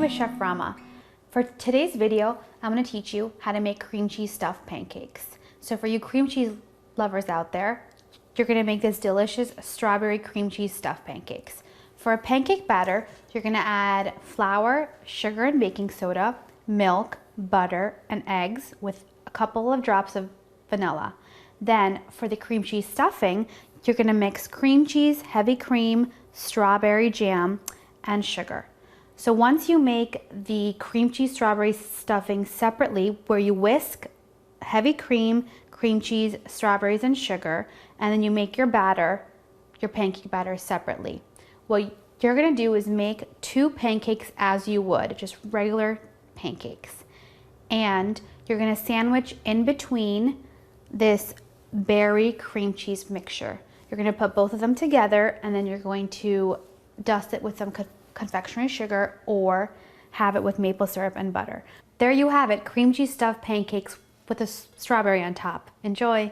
name is Chef Rama. For today's video, I'm going to teach you how to make cream cheese stuffed pancakes. So for you cream cheese lovers out there, you're going to make this delicious strawberry cream cheese stuffed pancakes. For a pancake batter, you're going to add flour, sugar and baking soda, milk, butter, and eggs with a couple of drops of vanilla. Then for the cream cheese stuffing, you're going to mix cream cheese, heavy cream, strawberry jam, and sugar. So once you make the cream cheese strawberry stuffing separately, where you whisk heavy cream, cream cheese, strawberries, and sugar, and then you make your batter, your pancake batter separately. What you're gonna do is make 2 pancakes as you would, just regular pancakes. And you're gonna sandwich in between this berry cream cheese mixture. You're gonna put both of them together, and then you're going to dust it with some confectionery sugar or have it with maple syrup and butter. There you have it, cream cheese stuffed pancakes with a strawberry on top. Enjoy.